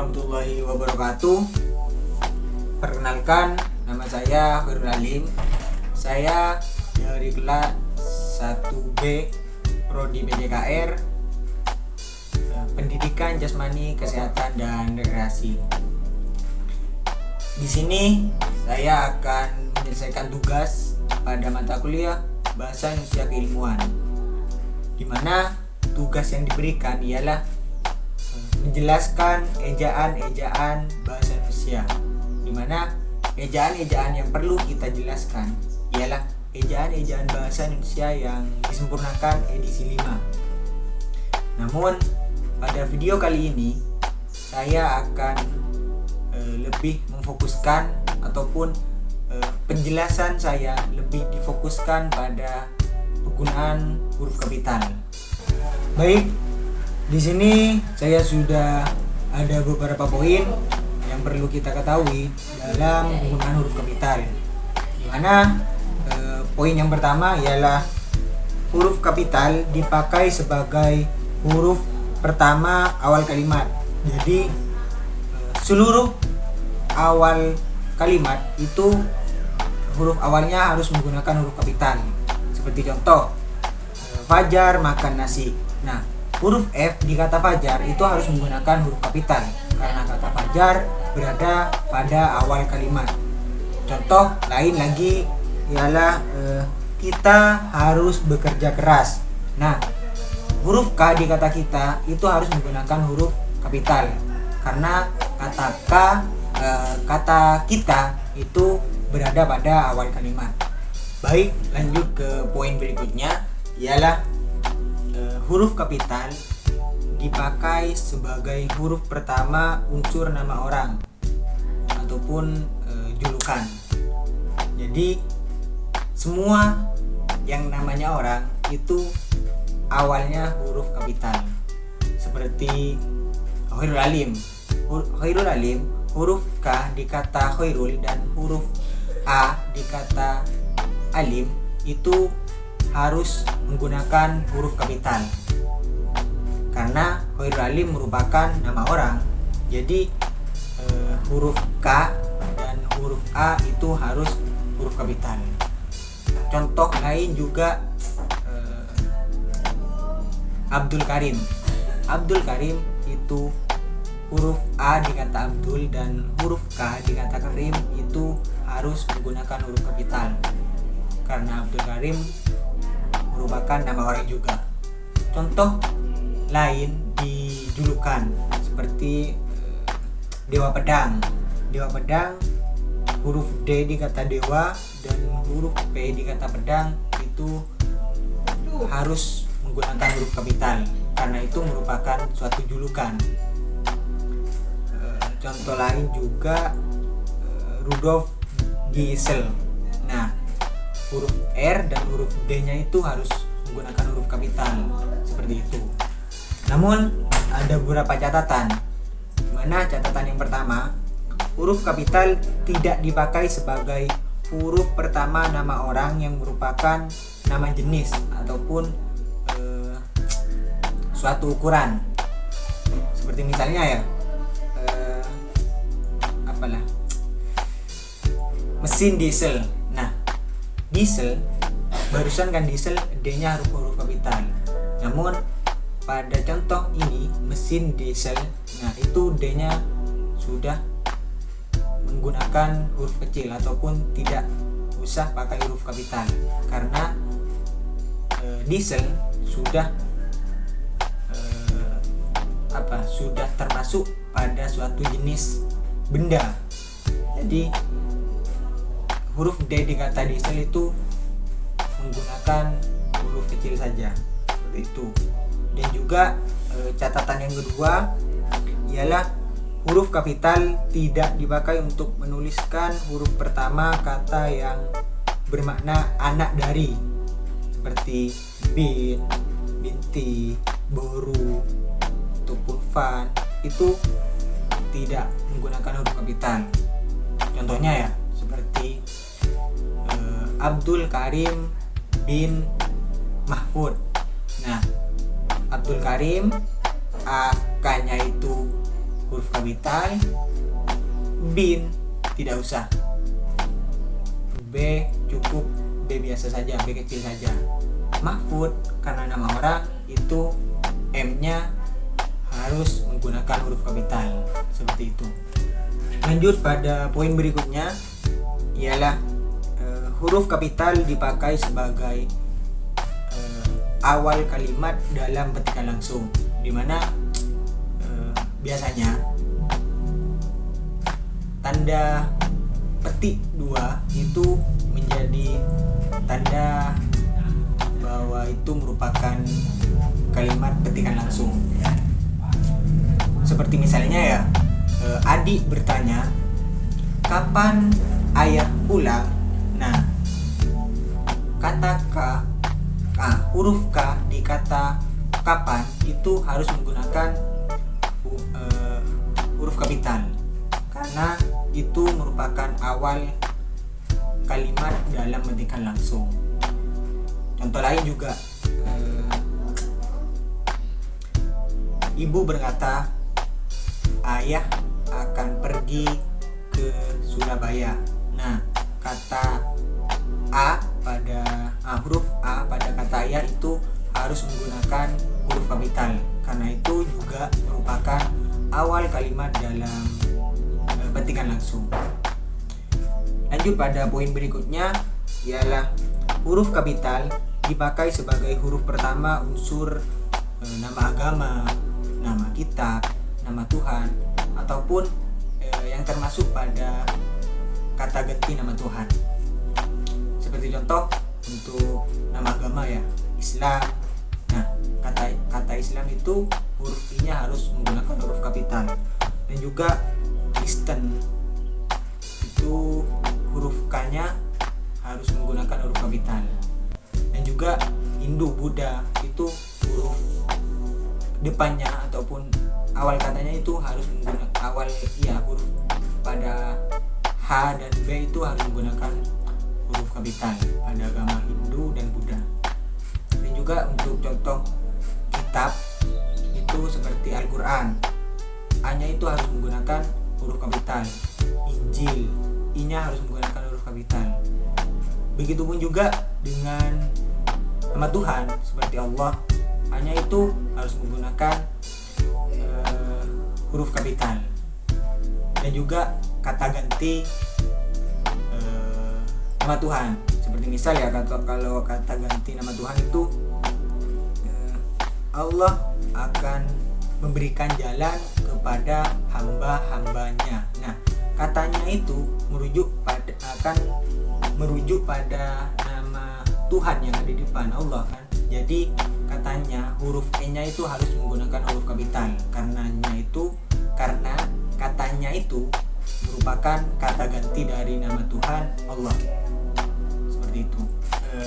warahmatullahi wabarakatuh. Perkenalkan, nama saya Khairul Alim. Saya dari kelas 1B Prodi PJKR, Pendidikan Jasmani, Kesehatan dan Rekreasi. Di sini saya akan menyelesaikan tugas pada mata kuliah Bahasa Indonesia Keilmuan, di mana tugas yang diberikan ialah menjelaskan ejaan-ejaan bahasa Indonesia, di mana ejaan-ejaan yang perlu kita jelaskan ialah ejaan-ejaan bahasa Indonesia yang disempurnakan edisi 5. Namun pada video kali ini saya akan lebih memfokuskan ataupun penjelasan saya lebih difokuskan pada penggunaan huruf kapital. Baik, di sini saya sudah ada beberapa poin yang perlu kita ketahui dalam penggunaan huruf kapital. Di mana poin yang pertama ialah huruf kapital dipakai sebagai huruf pertama awal kalimat. Jadi seluruh awal kalimat itu huruf awalnya harus menggunakan huruf kapital. Seperti contoh, Fajar makan nasi. Nah, huruf F di kata Fajar itu harus menggunakan huruf kapital karena kata Fajar berada pada awal kalimat. Contoh lain lagi ialah kita harus bekerja keras. Nah, huruf K di kata kita itu harus menggunakan huruf kapital karena kata kita itu berada pada awal kalimat. Baik, lanjut ke poin berikutnya ialah huruf kapital dipakai sebagai huruf pertama unsur nama orang ataupun julukan. Jadi semua yang namanya orang itu awalnya huruf kapital. Seperti Khairul Alim. Khairul Alim, huruf K di kata Khairul dan huruf A di kata Alim itu harus menggunakan huruf kapital karena Khairul Alim merupakan nama orang. Jadi huruf K dan huruf A itu harus huruf kapital. Contoh lain juga Abdul Karim. Abdul Karim itu huruf A di kata Abdul dan huruf K di kata Karim itu harus menggunakan huruf kapital karena Abdul Karim merupakan nama orang juga. Contoh lain di julukan seperti Dewa Pedang. Dewa Pedang, huruf D di kata Dewa dan huruf P di kata Pedang itu harus menggunakan huruf kapital karena itu merupakan suatu julukan. Contoh lain juga Rudolf Giesel. Nah, huruf R dan huruf D-nya itu harus menggunakan huruf kapital seperti itu. Namun ada beberapa catatan. Dimana catatan yang pertama, huruf kapital tidak dipakai sebagai huruf pertama nama orang yang merupakan nama jenis ataupun suatu ukuran. Seperti misalnya ya, mesin diesel. Nah, diesel barusan kan diesel D-nya huruf kapital. Namun pada contoh ini mesin diesel, nah itu D-nya sudah menggunakan huruf kecil ataupun tidak usah pakai huruf kapital karena diesel sudah sudah termasuk pada suatu jenis benda. Jadi huruf D di kata diesel itu menggunakan huruf kecil saja seperti itu. Dan juga catatan yang kedua ialah huruf kapital tidak dipakai untuk menuliskan huruf pertama kata yang bermakna anak dari, seperti bin, binti, boru ataupun fan, itu tidak menggunakan huruf kapital. Contohnya ya seperti Abdul Karim bin Mahfud. Nah, Abdul Karim A-nya itu huruf kapital. Bin tidak usah. B cukup B biasa saja, B kecil saja. Mahfud karena nama orang itu M-nya harus menggunakan huruf kapital, seperti itu. Lanjut pada poin berikutnya ialah huruf kapital dipakai sebagai awal kalimat dalam petikan langsung, dimana biasanya tanda petik 2 itu menjadi tanda bahwa itu merupakan kalimat petikan langsung. Seperti misalnya ya, adik bertanya, kapan ayah pulang? Nah, kata K, huruf K di kata kapan itu harus menggunakan huruf kapital, karena itu merupakan awal kalimat dalam petikan langsung. Contoh lain juga, ibu berkata, ayah akan pergi ke Surabaya. Nah, kata A pada huruf A pada kata ayah itu harus menggunakan huruf kapital, karena itu juga merupakan awal kalimat dalam petikan langsung. Lanjut pada poin berikutnya ialah huruf kapital dipakai sebagai huruf pertama unsur nama agama, nama kitab, nama Tuhan, ataupun yang termasuk pada kata ganti nama Tuhan. Seperti contoh untuk nama agama ya, Islam. Nah, kata Islam itu huruf I-nya harus menggunakan huruf kapital. Dan juga Kristen itu huruf K-nya harus menggunakan huruf kapital. Dan juga Hindu, Buddha itu huruf depannya ataupun awal katanya itu harus menggunakan huruf pada H dan B itu harus menggunakan huruf kapital pada agama Hindu dan Buddha. Dan juga untuk contoh kitab itu seperti Al-Quran, A-nya itu harus menggunakan huruf kapital. Injil, I-nya harus menggunakan huruf kapital. Begitupun juga dengan nama Tuhan seperti Allah, A-nya itu harus menggunakan huruf kapital. Dan juga kata ganti nama Tuhan, seperti misal ya, kalau kata ganti nama Tuhan itu Allah akan memberikan jalan kepada hamba-hambanya. Nah, katanya itu merujuk pada nama Tuhan yang ada di depan Allah kan. Jadi katanya huruf E-nya itu harus menggunakan huruf kapital, karena katanya itu merupakan kata ganti dari nama Tuhan Allah. Seperti itu.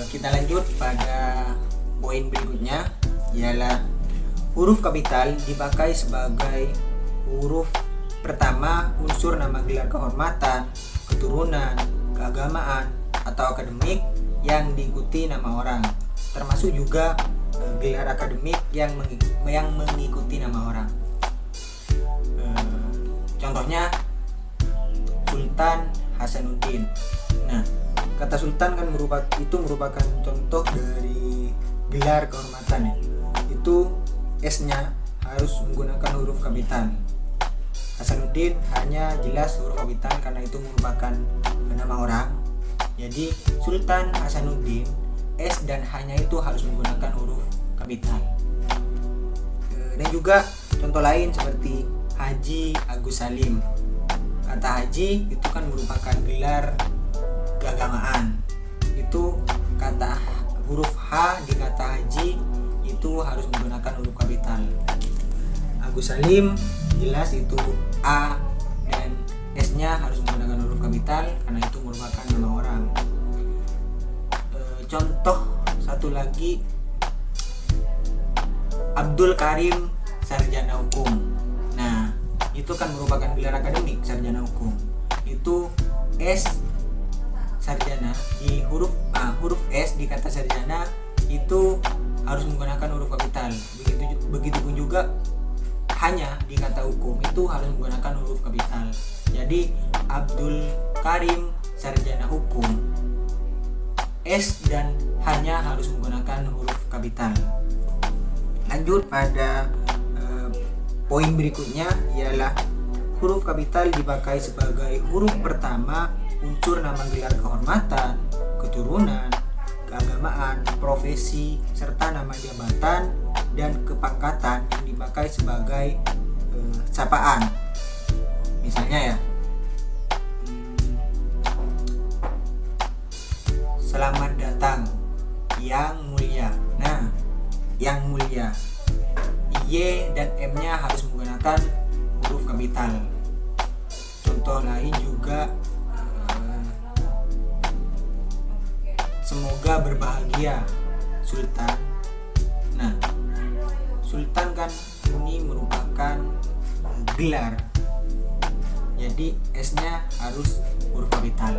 Kita lanjut pada poin berikutnya ialah huruf kapital dipakai sebagai huruf pertama unsur nama gelar kehormatan, keturunan, keagamaan, atau akademik yang diikuti nama orang, termasuk juga gelar akademik yang mengikuti nama orang. Contohnya Sultan Hasanuddin. Nah, kata Sultan kan merupakan contoh dari gelar kehormatan ya. Itu S-nya harus menggunakan huruf kapital. Hasanuddin hanya jelas huruf kapital karena itu merupakan nama orang. Jadi Sultan Hasanuddin, S dan H-nya itu harus menggunakan huruf kapital. Dan juga contoh lain seperti Haji Agus Salim. Kata haji itu kan merupakan gelar keagamaan. Itu kata huruf H di kata haji itu harus menggunakan huruf kapital. Agus Salim jelas itu A dan S-nya harus menggunakan huruf kapital karena itu merupakan nama orang. Contoh satu lagi, Abdul Karim Sarjana Hukum. Nah, itu kan merupakan gelar akademik, sarjana hukum. Itu S sarjana di huruf S di kata sarjana itu harus menggunakan huruf kapital. Begitupun juga H hanya di kata hukum itu harus menggunakan huruf kapital. Jadi Abdul Karim sarjana hukum, S dan hanya harus menggunakan huruf kapital. Lanjut pada poin berikutnya ialah huruf kapital dipakai sebagai huruf pertama unsur nama gelar kehormatan, keturunan, keagamaan, profesi, serta nama jabatan dan kepangkatan yang dipakai sebagai sapaan. Misalnya ya, selamat datang yang mulia. Nah, yang mulia, Y dan M-nya harus menggunakan huruf kapital. Contoh lain juga, semoga berbahagia Sultan. Nah, Sultan kan ini merupakan gelar, jadi S-nya harus huruf kapital.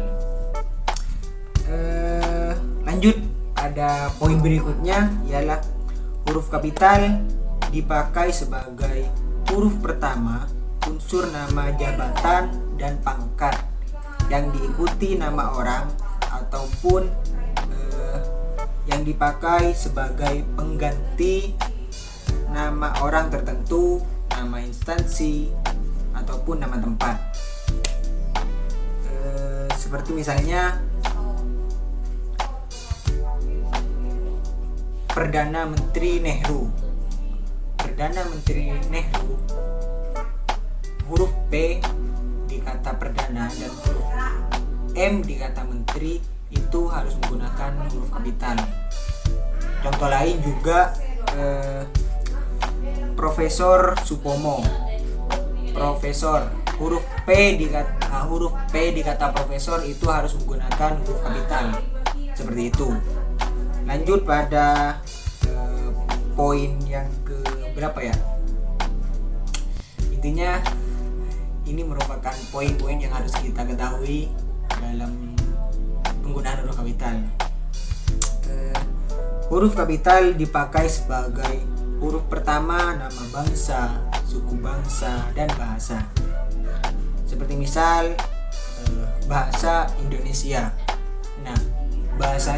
Lanjut, ada poin berikutnya ialah huruf kapital dipakai sebagai huruf pertama unsur nama jabatan dan pangkat yang diikuti nama orang ataupun yang dipakai sebagai pengganti nama orang tertentu, nama instansi ataupun nama tempat. Seperti misalnya Perdana Menteri Nehru. Perdana Menteri Nehru, huruf P di kata perdana dan huruf M di kata menteri itu harus menggunakan huruf kapital. Contoh lain juga Profesor Supomo. Profesor, huruf P di kata profesor itu harus menggunakan huruf kapital. Seperti itu. Lanjut pada poin yang ke berapa ya? Intinya ini merupakan poin-poin yang harus kita ketahui dalam penggunaan huruf kapital. Huruf kapital dipakai sebagai huruf pertama nama bangsa, suku bangsa, dan bahasa. Seperti misal bahasa Indonesia. Nah, bahasa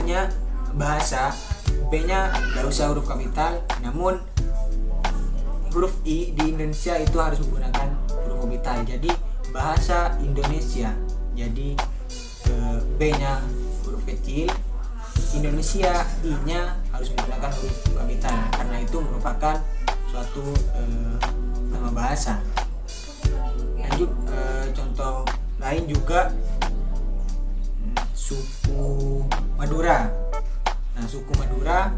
B-nya gak usah huruf kapital, namun huruf I di Indonesia itu harus menggunakan huruf kapital. Jadi bahasa Indonesia, jadi B-nya huruf kecil, Indonesia I-nya harus menggunakan huruf kapital karena itu merupakan suatu nama bahasa. Lanjut, contoh lain juga suku Madura. Nah, suku Madura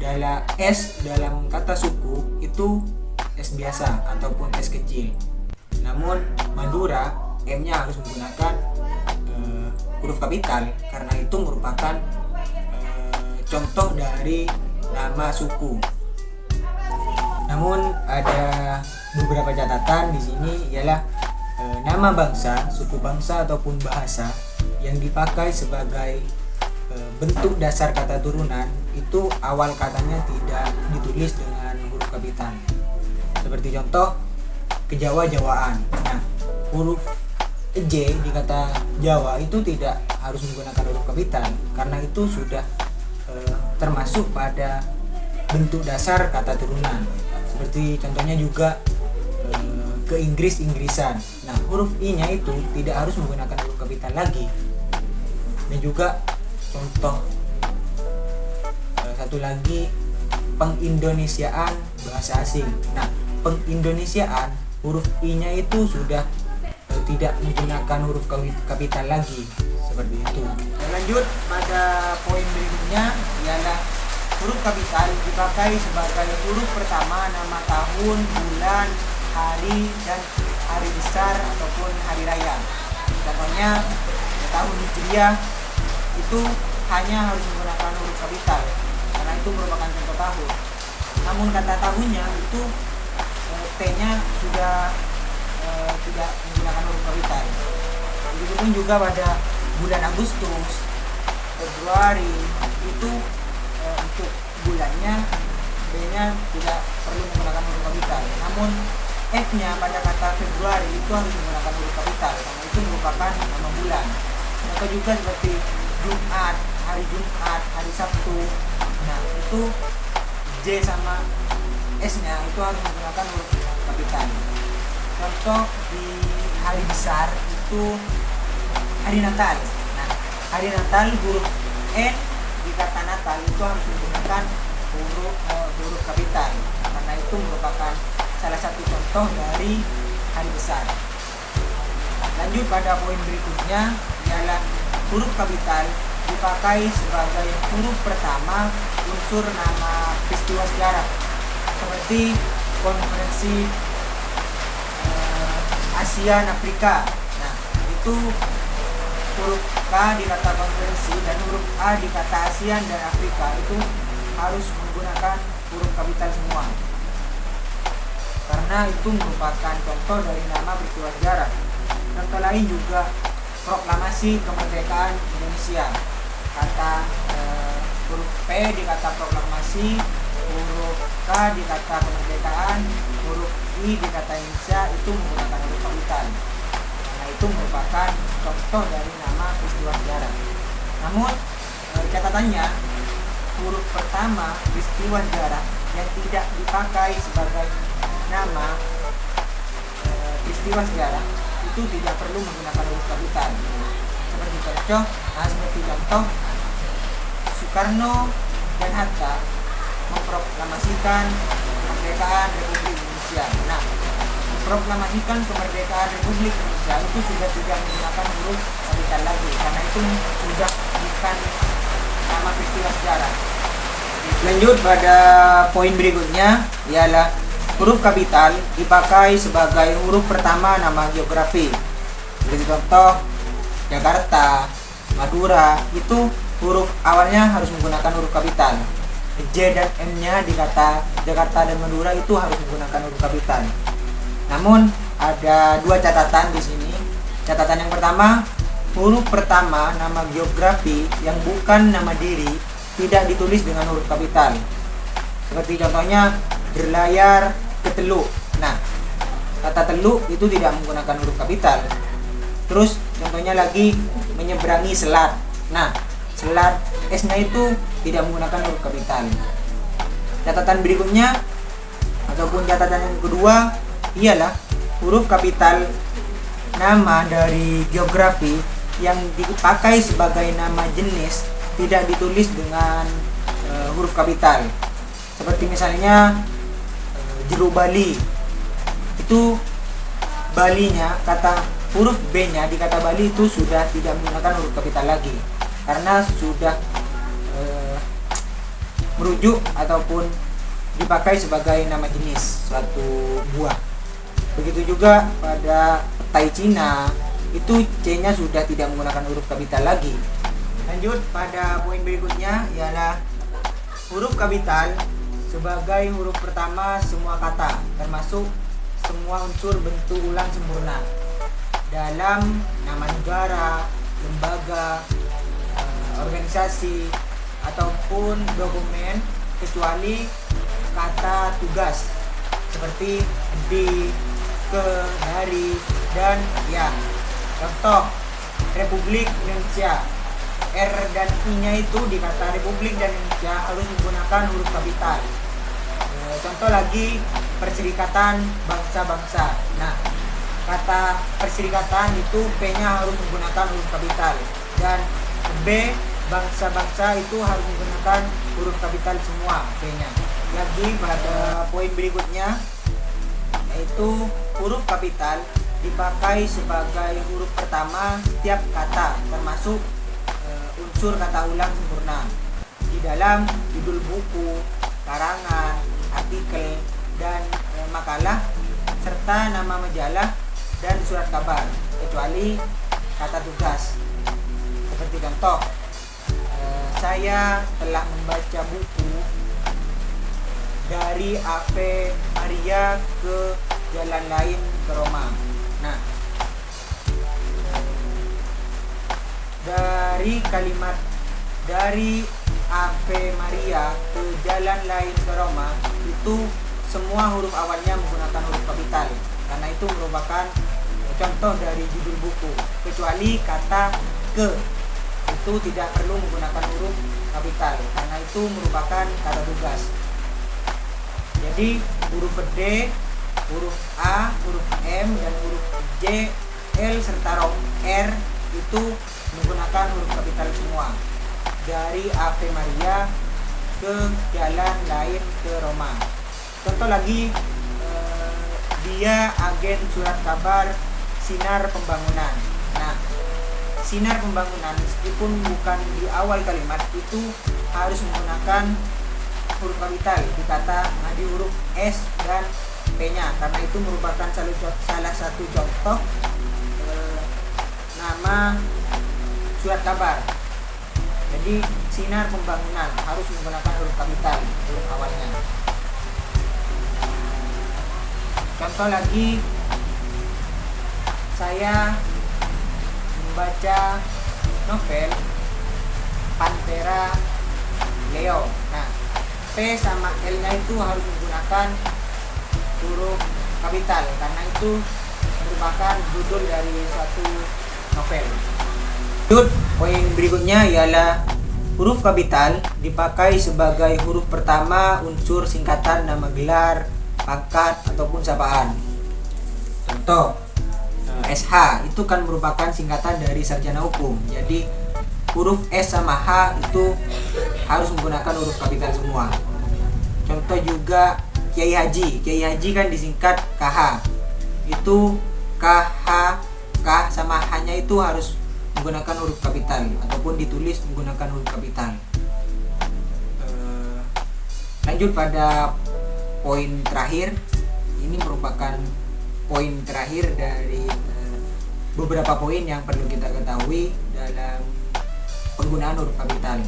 dalam S dalam kata suku itu S biasa ataupun S kecil. Namun Madura M-nya harus menggunakan huruf kapital karena itu merupakan contoh dari nama suku. Namun ada beberapa catatan di sini ialah nama bangsa, suku bangsa ataupun bahasa yang dipakai sebagai bentuk dasar kata turunan itu awal katanya tidak ditulis dengan huruf kapital. Seperti contoh kejawa-jawaan. Nah, huruf J di kata Jawa itu tidak harus menggunakan huruf kapital karena itu sudah termasuk pada bentuk dasar kata turunan. Seperti contohnya juga ke Inggrisan. Nah, huruf I-nya itu tidak harus menggunakan huruf kapital lagi. Dan juga contoh satu lagi, pengindonesiaan bahasa asing. Nah, pengindonesiaan huruf I-nya itu sudah tidak menggunakan huruf kapital lagi. Seperti itu. Lanjut pada poin berikutnya ialah huruf kapital dipakai sebagai huruf pertama nama tahun, bulan, hari, dan hari besar ataupun hari raya. Contohnya tahun Hijriah itu hanya harus menggunakan huruf kapital karena itu merupakan contoh tahun. Namun kata tahunnya itu T-nya sudah tidak menggunakan huruf kapital. Begitupun juga pada bulan Agustus, Februari itu untuk bulannya B-nya tidak perlu menggunakan huruf kapital. Namun F-nya pada kata Februari itu harus menggunakan huruf kapital karena itu merupakan nama bulan. Atau juga seperti Jumat, hari Sabtu. Nah, itu J sama S-nya itu harus menggunakan huruf kapital. Contoh di hari besar itu hari Natal. Nah, hari Natal huruf N di kata Natal itu harus menggunakan huruf kapital karena itu merupakan salah satu contoh dari hari besar. Lanjut pada poin berikutnya ialah huruf kapital dipakai sebagai huruf pertama unsur nama peristiwa sejarah seperti konferensi ASEAN Afrika. Nah, itu huruf K di kata konferensi dan huruf A di kata ASEAN dan Afrika itu harus menggunakan huruf kapital semua karena itu merupakan contoh dari nama peristiwa sejarah. Contoh lain juga proklamasi kemerdekaan Indonesia. Kata huruf P di kata proklamasi, huruf K di kata kemerdekaan, huruf I di kata Indonesia itu menggunakan huruf kapital karena itu merupakan contoh dari nama peristiwa sejarah. Namun catatannya huruf pertama peristiwa sejarah yang tidak dipakai sebagai nama peristiwa sejarah itu tidak perlu menggunakan huruf kapital. Seperti contoh Soekarno dan Hatta memproklamasikan kemerdekaan Republik Indonesia. Nah, memproklamasikan kemerdekaan Republik Indonesia itu sudah tidak menggunakan huruf kapital lagi karena itu sudah bukan nama peristiwa sejarah. Lanjut pada poin berikutnya ialah huruf kapital dipakai sebagai huruf pertama nama geografi. Seperti contoh Jakarta, Madura itu huruf awalnya harus menggunakan huruf kapital. J dan M-nya di kata Jakarta dan Madura itu harus menggunakan huruf kapital. Namun ada dua catatan di sini. Catatan yang pertama, huruf pertama nama geografi yang bukan nama diri tidak ditulis dengan huruf kapital. Seperti contohnya berlayar ke Teluk. Nah, kata Teluk itu tidak menggunakan huruf kapital. Terus contohnya lagi menyeberangi selat. Nah, selat S-nya itu tidak menggunakan huruf kapital. Catatan berikutnya ataupun catatan yang kedua ialah huruf kapital nama dari geografi yang dipakai sebagai nama jenis tidak ditulis dengan huruf kapital. Seperti misalnya jeruk Bali. Itu Balinya kata huruf B-nya di kata Bali itu sudah tidak menggunakan huruf kapital lagi karena sudah merujuk ataupun dipakai sebagai nama jenis suatu buah. Begitu juga pada petai Cina itu C-nya sudah tidak menggunakan huruf kapital lagi. Lanjut pada poin berikutnya ialah huruf kapital sebagai huruf pertama semua kata termasuk semua unsur bentuk ulang sempurna dalam nama negara, lembaga, organisasi ataupun dokumen kecuali kata tugas seperti di, ke, dari, dan ya. Contoh Republik Indonesia, R dan I-nya itu di kata Republik dan Indonesia harus menggunakan huruf kapital. Contoh lagi Perserikatan Bangsa-Bangsa. Nah, kata perserikatan itu P-nya harus menggunakan huruf kapital dan B bangsa-bangsa itu harus menggunakan huruf kapital semua P-nya. Lagi pada poin berikutnya yaitu huruf kapital dipakai sebagai huruf pertama setiap kata termasuk unsur kata ulang sempurna di dalam judul buku, karangan, artikel, dan makalah serta nama majalah dan surat kabar kecuali kata tugas. Seperti contoh saya telah membaca buku dari Ave Maria ke jalan lain ke Roma. Nah, dari Ave Maria ke jalan lain ke Roma itu semua huruf awalnya menggunakan huruf kapital, karena itu merupakan contoh dari judul buku. Kecuali kata ke, itu tidak perlu menggunakan huruf kapital, karena itu merupakan kata tugas. Jadi huruf D, huruf A, huruf M, dan huruf J, L, serta R itu menggunakan huruf kapital semua. Dari Ave Maria ke jalan lain ke Roma. Contoh lagi, dia agen surat kabar Sinar Pembangunan. Nah, Sinar Pembangunan meskipun bukan di awal kalimat itu harus menggunakan huruf kapital di kata di huruf S dan P-nya, karena itu merupakan salah satu contoh nama surat kabar. Jadi Sinar Pembangunan harus menggunakan huruf kapital huruf awalnya. Contoh lagi, saya membaca novel Pantera Leo. Nah, P sama L-nya itu harus menggunakan huruf kapital, karena itu merupakan judul dari suatu novel. Poin berikutnya ialah huruf kapital dipakai sebagai huruf pertama unsur singkatan nama gelar, pangkat, ataupun sapaan. Contoh, SH itu kan merupakan singkatan dari sarjana hukum. Jadi huruf S sama H itu harus menggunakan huruf kapital semua. Contoh juga Kiai Haji. Kiai Haji kan disingkat KH. Itu KH, K sama H-nya itu harus menggunakan huruf kapital ataupun ditulis menggunakan huruf kapital. Lanjut pada poin terakhir. Ini merupakan poin terakhir dari beberapa poin yang perlu kita ketahui dalam penggunaan huruf kapital.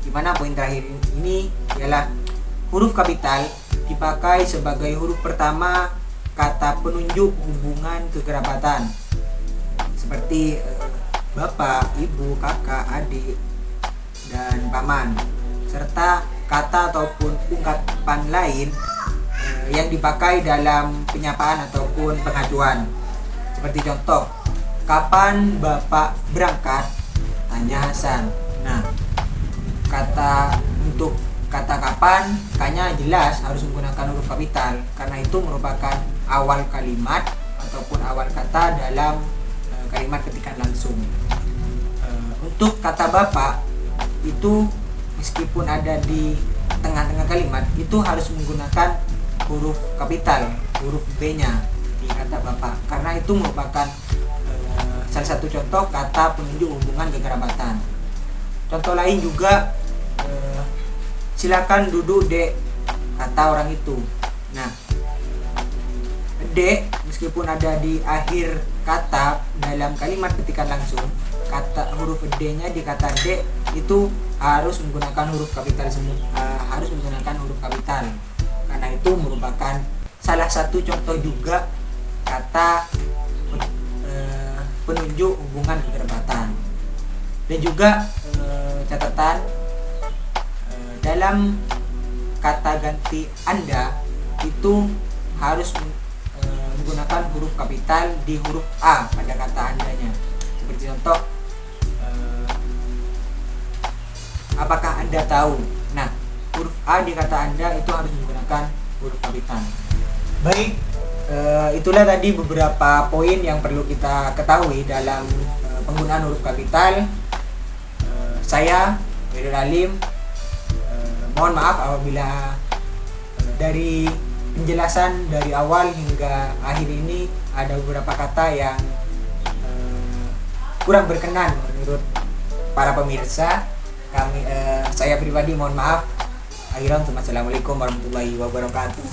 Dimana poin terakhir ini ialah huruf kapital dipakai sebagai huruf pertama kata penunjuk hubungan kekerabatan, seperti bapak, ibu, kakak, adik, dan paman, serta kata ataupun ungkapan lain yang dipakai dalam penyapaan ataupun pengajuan. Seperti contoh, kapan bapak berangkat? Tanya Hasan. Nah, untuk kata kapan, K-nya jelas harus menggunakan huruf kapital, karena itu merupakan awal kalimat ataupun awal kata dalam kalimat ketikan langsung. Untuk kata bapak itu meskipun ada di tengah-tengah kalimat itu harus menggunakan huruf kapital, huruf B-nya di kata bapak, karena itu merupakan salah satu contoh kata penunjuk hubungan kekerabatan. Contoh lain juga, silakan duduk Dek, kata orang itu. Nah, Dek meskipun ada di akhir kata dalam kalimat ketikan langsung, kata huruf D-nya di kata Dek itu harus menggunakan huruf kapital semua, harus menggunakan huruf kapital, karena itu merupakan salah satu contoh juga kata penunjuk hubungan kekerabatan. Dan juga catatan, dalam kata ganti Anda itu harus menggunakan huruf kapital di huruf A pada kata Andanya. Seperti contoh, apakah Anda tahu? Nah, huruf A di kata Anda itu harus menggunakan huruf kapital. Baik, itulah tadi beberapa poin yang perlu kita ketahui dalam penggunaan huruf kapital. Saya Wirul Alim, mohon maaf apabila dari penjelasan dari awal hingga akhir ini ada beberapa kata yang kurang berkenan menurut para pemirsa. Saya pribadi mohon maaf. Akhirnya, assalamualaikum warahmatullahi wabarakatuh.